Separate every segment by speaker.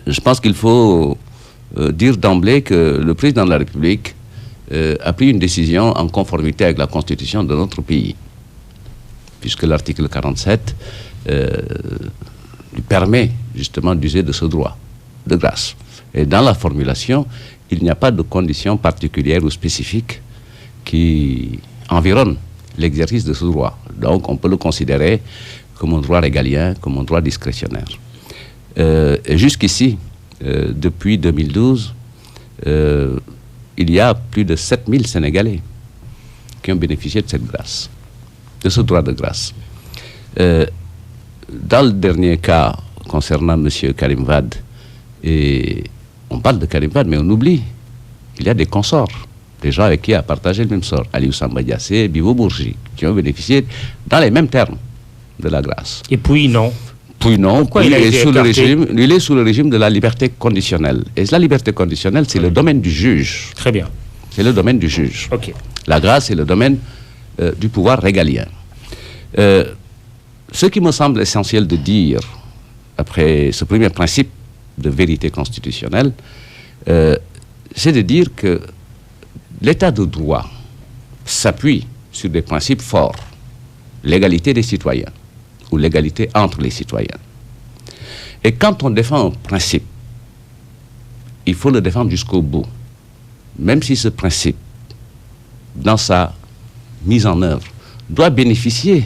Speaker 1: je pense qu'il faut dire d'emblée que le président de la République a pris une décision en conformité avec la Constitution de notre pays, puisque l'article 47 lui permet justement d'user de ce droit de grâce. Et dans la formulation, il n'y a pas de conditions particulières ou spécifiques qui environnent l'exercice de ce droit. Donc on peut le considérer comme un droit régalien, comme un droit discrétionnaire. Et jusqu'ici, depuis 2012, il y a plus de 7000 Sénégalais qui ont bénéficié de cette grâce, de ce droit de grâce. Dans le dernier cas concernant M. Karim Wade, et on parle de Karim Wade, mais on oublie qu'il y a des consorts, des gens avec qui il a partagé le même sort, Aliou Samba Diassé, Bibo Bourgi, qui ont bénéficié dans les mêmes termes de la grâce.
Speaker 2: Et puis non.
Speaker 1: Puis non, puis il est sous le régime de la liberté conditionnelle. Et la liberté conditionnelle, c'est le domaine du juge.
Speaker 2: Très bien.
Speaker 1: C'est le domaine du juge.
Speaker 2: Ok.
Speaker 1: La grâce, c'est le domaine du pouvoir régalien. Ce qui me semble essentiel de dire, après ce premier principe de vérité constitutionnelle, c'est de dire que l'état de droit s'appuie sur des principes forts. L'égalité des citoyens, ou l'égalité entre les citoyens. Et quand on défend un principe, il faut le défendre jusqu'au bout. Même si ce principe, dans sa mise en œuvre, doit bénéficier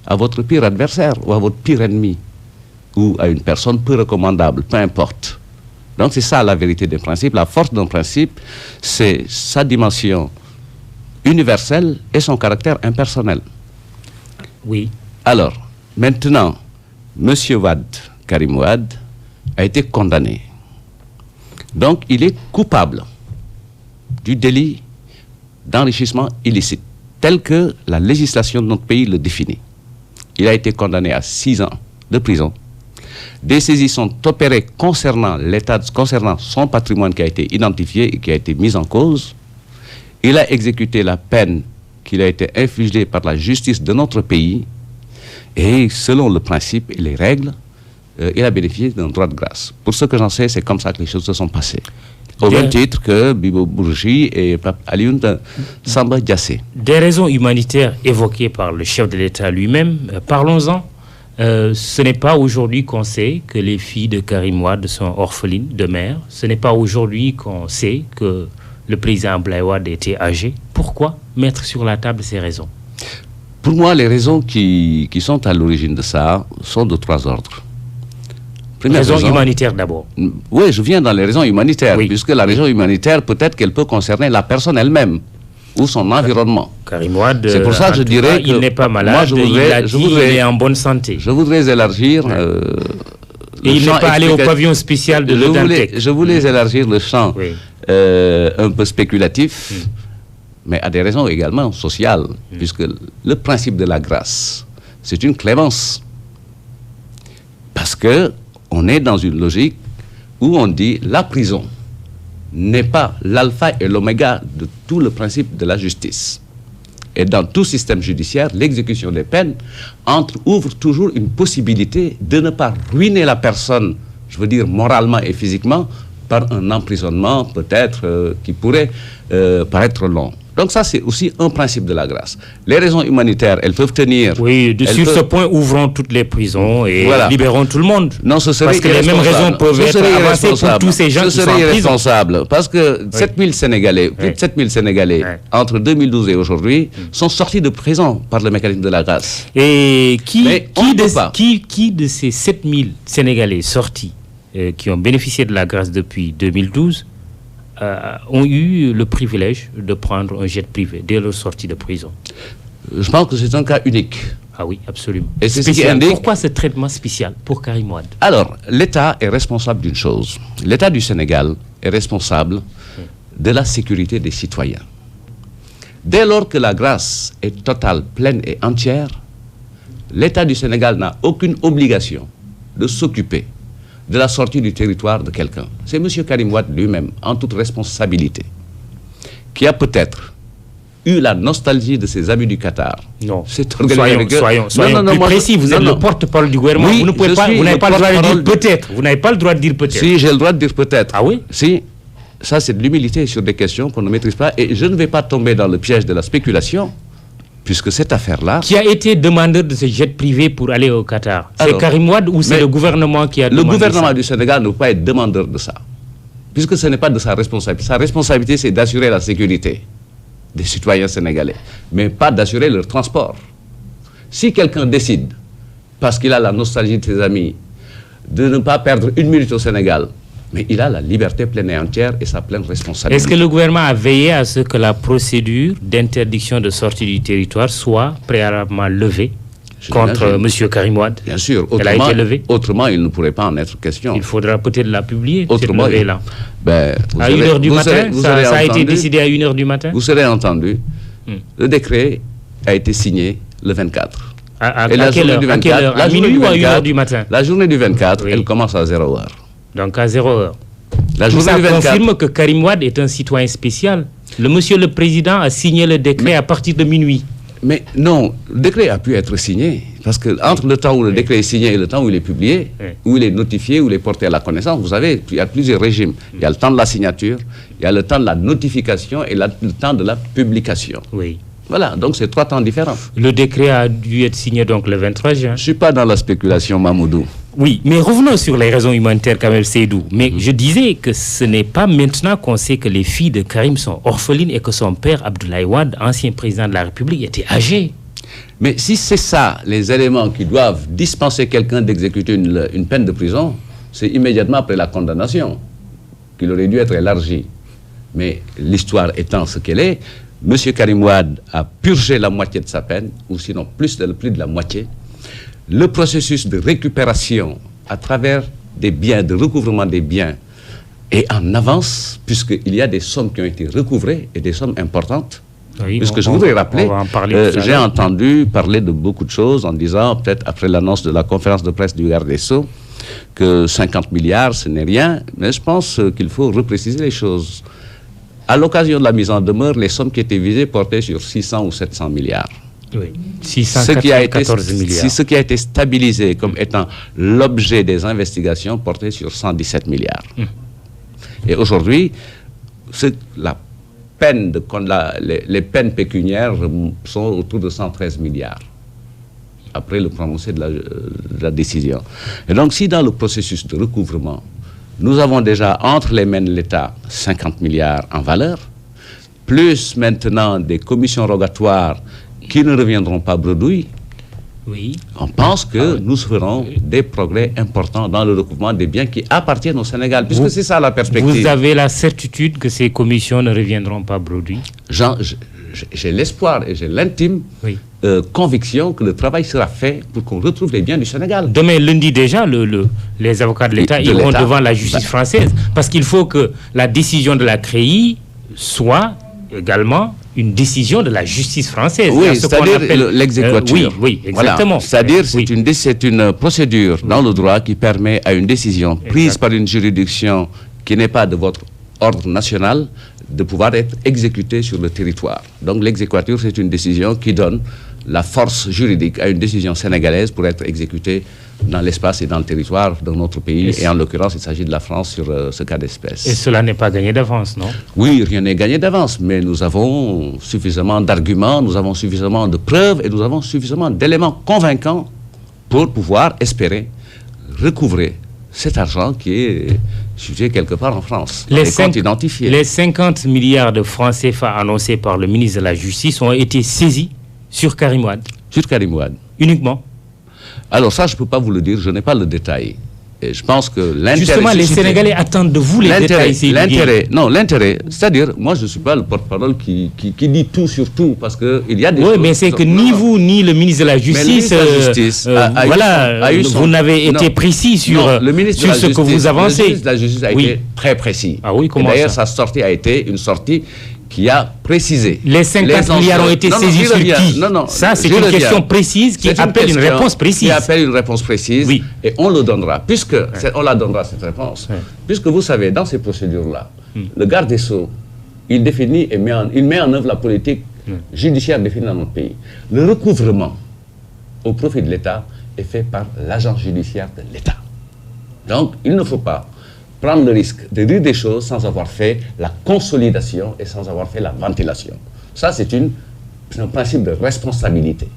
Speaker 1: à votre pire adversaire ou à votre pire ennemi, ou à une personne peu recommandable, peu importe. Donc c'est ça la vérité des principes. La force d'un principe, c'est sa dimension universelle et son caractère impersonnel.
Speaker 2: Oui.
Speaker 1: Alors, maintenant, M. Wade, Karim Wade, a été condamné. Donc, il est coupable du délit d'enrichissement illicite, tel que la législation de notre pays le définit. Il a été condamné à 6 ans de prison. Des saisies sont opérées concernant son patrimoine qui a été identifié et qui a été mis en cause. Il a exécuté la peine qu'il a été infligé par la justice de notre pays. Et selon le principe et les règles, il a bénéficié d'un droit de grâce. Pour ce que j'en sais, c'est comme ça que les choses se sont passées. Au même titre que Bibo Bourgi et Aliou Samba Diassé.
Speaker 2: Des raisons humanitaires évoquées par le chef de l'État lui-même, parlons-en. Ce n'est pas aujourd'hui qu'on sait que les filles de Karim Wade sont orphelines de mère. Ce n'est pas aujourd'hui qu'on sait que le président Abdoulaye Wade était âgé. Pourquoi mettre sur la table ces raisons?
Speaker 1: Pour moi, les raisons qui sont à l'origine de ça sont de 3 ordres. Première
Speaker 2: raison humanitaire d'abord.
Speaker 1: Oui, je viens dans les raisons humanitaires,
Speaker 2: oui.
Speaker 1: Puisque la raison humanitaire, peut-être qu'elle peut concerner la personne elle-même ou son environnement.
Speaker 2: Karim Wade,
Speaker 1: c'est pour ça que je dirais
Speaker 2: qu'il n'est pas malade, il est en bonne santé.
Speaker 1: Je voudrais élargir...
Speaker 2: et il n'est pas allé au pavillon spécial de Le Dantec.
Speaker 1: Je voulais élargir le champ un peu spéculatif, mais à des raisons également sociales, puisque le principe de la grâce, c'est une clémence. Parce que on est dans une logique où on dit la prison n'est pas l'alpha et l'oméga de tout le principe de la justice. Et dans tout système judiciaire, l'exécution des peines ouvre toujours une possibilité de ne pas ruiner la personne, je veux dire moralement et physiquement, par un emprisonnement peut-être qui pourrait paraître long. Donc ça, c'est aussi un principe de la grâce. Les raisons humanitaires, elles peuvent tenir...
Speaker 2: Oui, sur ce point, ouvrons toutes les prisons et libérons tout le monde.
Speaker 1: Non, ce serait
Speaker 2: parce que les mêmes raisons peuvent être avancées pour tous ces gens qui sont en prison.
Speaker 1: Ce serait irresponsable, parce que 7000 Sénégalais, plus de 7000 Sénégalais, entre 2012 et aujourd'hui, sont sortis de prison par le mécanisme de la grâce.
Speaker 2: Et qui de ces 7000 Sénégalais sortis, qui ont bénéficié de la grâce depuis 2012, ont eu le privilège de prendre un jet privé dès leur sortie de prison?
Speaker 1: Je pense que c'est un cas unique.
Speaker 2: Ah oui, absolument.
Speaker 1: Et c'est ce qui indique...
Speaker 2: Pourquoi ce traitement spécial pour Karim Wade?
Speaker 1: Alors, l'État est responsable d'une chose. L'État du Sénégal est responsable de la sécurité des citoyens. Dès lors que la grâce est totale, pleine et entière, l'État du Sénégal n'a aucune obligation de s'occuper de la sortie du territoire de quelqu'un. C'est M. Karim Wade lui-même, en toute responsabilité, qui a peut-être eu la nostalgie de ses amis du Qatar.
Speaker 2: Non.
Speaker 1: Soyons
Speaker 2: plus précis. Vous êtes le porte-parole du gouvernement.
Speaker 1: Oui,
Speaker 2: vous n'avez pas le droit de dire peut-être. Vous n'avez pas le droit de dire peut-être.
Speaker 1: Si, j'ai le droit de dire peut-être.
Speaker 2: Ah oui?
Speaker 1: Si. Ça, c'est de l'humilité sur des questions qu'on ne maîtrise pas. Et je ne vais pas tomber dans le piège de la spéculation, puisque cette affaire-là...
Speaker 2: Qui a été demandeur de ce jet privé pour aller au Qatar? C'est Karim Wade ou c'est le gouvernement qui a demandé ça?
Speaker 1: Le gouvernement du Sénégal ne peut pas être demandeur de ça, puisque ce n'est pas de sa responsabilité. Sa responsabilité, c'est d'assurer la sécurité des citoyens sénégalais, mais pas d'assurer leur transport. Si quelqu'un décide, parce qu'il a la nostalgie de ses amis, de ne pas perdre une minute au Sénégal, mais il a la liberté pleine et entière et sa pleine responsabilité.
Speaker 2: Est-ce que le gouvernement a veillé à ce que la procédure d'interdiction de sortie du territoire soit préalablement levée contre M. Karim Wade?
Speaker 1: Bien sûr.
Speaker 2: Elle a été levée.
Speaker 1: Autrement, il ne pourrait pas en être question.
Speaker 2: Il faudra peut-être la publier,
Speaker 1: autrement,
Speaker 2: cette levée-là. À 1h du matin, ça a été décidé à 1h du matin?
Speaker 1: Vous serez entendu. Le décret a été signé le 24.
Speaker 2: À quelle heure? À minuit ou à 1h du matin?
Speaker 1: La journée du 24, elle commence à 0h.
Speaker 2: Donc à 0h.
Speaker 1: La journée du 24
Speaker 2: confirme que Karim Wade est un citoyen spécial. Monsieur le Président a signé le décret à partir de minuit.
Speaker 1: Mais non, le décret a pu être signé, parce que entre le temps où le décret est signé et le temps où il est publié, où il est notifié, où il est porté à la connaissance, vous savez, il y a plusieurs régimes. Il y a le temps de la signature, il y a le temps de la notification et le temps de la publication.
Speaker 2: Oui.
Speaker 1: Voilà, donc c'est 3 temps différents.
Speaker 2: Le décret a dû être signé donc le 23 juin.
Speaker 1: Je ne suis pas dans la spéculation, Mamoudou.
Speaker 2: Oui, mais revenons sur les raisons humanitaires quand même, Seydou. Mais je disais que ce n'est pas maintenant qu'on sait que les filles de Karim sont orphelines et que son père, Abdoulaye Wade, ancien président de la République, était âgé.
Speaker 1: Mais si c'est ça, les éléments qui doivent dispenser quelqu'un d'exécuter une peine de prison, c'est immédiatement après la condamnation qu'il aurait dû être élargi. Mais l'histoire étant ce qu'elle est, M. Karim Wade a purgé la moitié de sa peine, ou sinon plus de la moitié. Le processus de récupération à travers des biens, de recouvrement des biens, est en avance, puisqu'il y a des sommes qui ont été recouvrées, et des sommes importantes.
Speaker 2: Oui,
Speaker 1: puisque je voudrais rappeler, j'ai entendu parler de beaucoup de choses en disant, peut-être après l'annonce de la conférence de presse du garde des Sceaux, que 50 milliards, ce n'est rien, mais je pense qu'il faut repréciser les choses. À l'occasion de la mise en demeure, les sommes qui étaient visées portaient sur 600 ou 700 milliards.
Speaker 2: Oui, 614 milliards.
Speaker 1: Ce qui a été stabilisé comme étant l'objet des investigations portait sur 117 milliards. Et aujourd'hui, la peine les peines pécuniaires sont autour de 113 milliards, après le prononcé de la décision. Et donc, si dans le processus de recouvrement, nous avons déjà entre les mains de l'État 50 milliards en valeur, plus maintenant des commissions rogatoires qui ne reviendront pas bredouilles,
Speaker 2: oui.
Speaker 1: On pense que nous ferons des progrès importants dans le recouvrement des biens qui appartiennent au Sénégal, puisque c'est ça la perspective.
Speaker 2: Vous avez la certitude que ces commissions ne reviendront pas bredouilles?
Speaker 1: J'ai l'espoir et j'ai l'intime conviction que le travail sera fait pour qu'on retrouve les biens du Sénégal.
Speaker 2: Demain, lundi déjà, les avocats de l'État iront devant la justice française, parce qu'il faut que la décision de la CREI soit également une décision de la justice française.
Speaker 1: Oui, c'est-à-dire l'exéquatur.
Speaker 2: Oui, exactement.
Speaker 1: Voilà. C'est-à-dire c'est une procédure dans le droit qui permet à une décision prise par une juridiction qui n'est pas de votre ordre national de pouvoir être exécutée sur le territoire. Donc l'exéquatur, c'est une décision qui donne la force juridique à une décision sénégalaise pour être exécutée dans l'espace et dans le territoire de notre pays. Et en l'occurrence, il s'agit de la France sur ce cas d'espèce.
Speaker 2: Et cela n'est pas gagné d'avance, non?
Speaker 1: Oui, rien n'est gagné d'avance, mais nous avons suffisamment d'arguments, nous avons suffisamment de preuves et nous avons suffisamment d'éléments convaincants pour pouvoir espérer recouvrer cet argent qui est jugé quelque part en France. Les comptes identifiés.
Speaker 2: Les 50 milliards de francs CFA annoncés par le ministre de la Justice ont été saisis sur Karim Wade.
Speaker 1: Sur Karim Wade.
Speaker 2: Uniquement.
Speaker 1: Alors ça, je ne peux pas vous le dire, je n'ai pas le détail. Et je pense que l'intérêt...
Speaker 2: Justement, les Sénégalais attendent de vous les détails.
Speaker 1: L'intérêt, c'est-à-dire, moi je ne suis pas le porte-parole qui dit tout sur tout, parce qu'il y a des choses...
Speaker 2: Oui, mais c'est que ni vous, ni le ministre de la Justice, vous n'avez été précis sur ce que vous avancez.
Speaker 1: Le ministre de la Justice a été très précis.
Speaker 2: Ah oui, comment ça?
Speaker 1: D'ailleurs, sa sortie a été une sortie qui a précisé.
Speaker 2: Les 50 milliards ont été saisis sur qui?
Speaker 1: Non,
Speaker 2: ça, c'est une question précise qui appelle une réponse précise.
Speaker 1: Qui appelle une réponse précise,
Speaker 2: oui.
Speaker 1: Et on le donnera, on la donnera cette réponse. Puisque vous savez, dans ces procédures-là, le garde des Sceaux, il définit et il met en œuvre la politique judiciaire définie dans notre pays. Le recouvrement au profit de l'État est fait par l'agent judiciaire de l'État. Donc, il ne faut pas prendre le risque de dire des choses sans avoir fait la consolidation et sans avoir fait la ventilation. Ça, c'est un principe de responsabilité.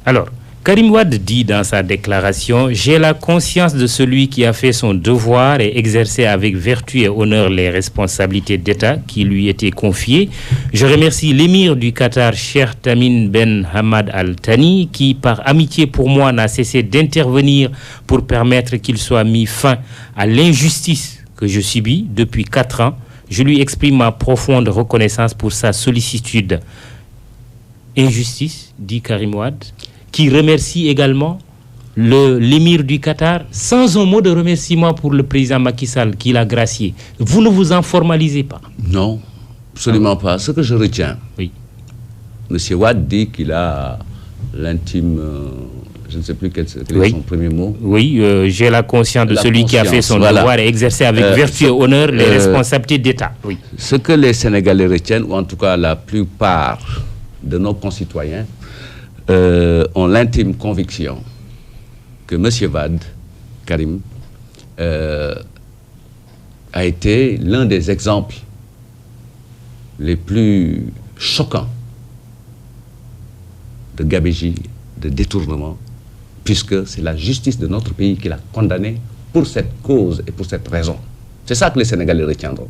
Speaker 2: Alors, Karim Wade dit dans sa déclaration « J'ai la conscience de celui qui a fait son devoir et exercé avec vertu et honneur les responsabilités d'État qui lui étaient confiées. Je remercie l'émir du Qatar, Cheikh Tamim Ben Hamad Al Thani, qui, par amitié pour moi, n'a cessé d'intervenir pour permettre qu'il soit mis fin à l'injustice que je subis depuis 4 ans. Je lui exprime ma profonde reconnaissance pour sa sollicitude. » Injustice, dit Karim Wade, qui remercie également l'émir du Qatar, sans un mot de remerciement pour le président Macky Sall qui l'a gracié. Vous ne vous en formalisez pas?
Speaker 1: Non, absolument pas. Ce que je retiens,
Speaker 2: oui.
Speaker 1: M. Wade dit qu'il a l'intime... je ne sais plus quel
Speaker 2: oui.
Speaker 1: est son premier mot.
Speaker 2: Oui, j'ai la conscience de celui qui a fait son devoir et exercé avec vertu et honneur les responsabilités d'État. Oui.
Speaker 1: Ce que les Sénégalais retiennent, ou en tout cas la plupart de nos concitoyens, ont l'intime conviction que M. Wade, Karim, a été l'un des exemples les plus choquants de gabegie, de détournement, puisque c'est la justice de notre pays qui l'a condamné pour cette cause et pour cette raison. C'est ça que les Sénégalais retiendront.